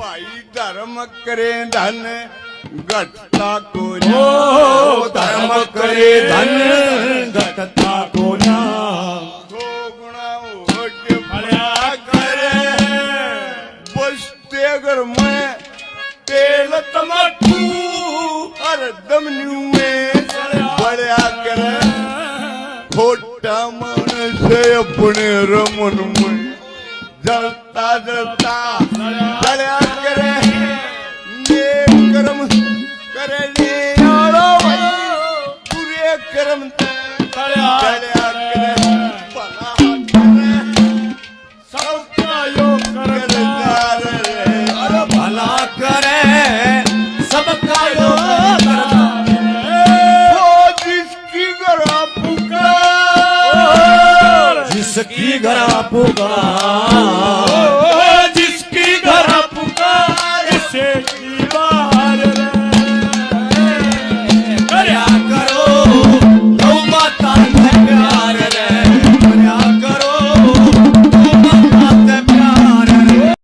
भाई धर्म करे धन घटता को ओ धर्म करे धन घटता को ना दो गुणा हो के फड़ा करे बसते अगर मैं तेल तमकू और दमनू में बड़ा करे खोटा मानस अपने रमन में जलता जलता जला करे नेक कर्म करने वाला पूरे कर्म जला करे भला करे सबका योग करदार रे अरे भला करे सबका योग वो जिसकी गरा पुकार जिसकी गरा पुकार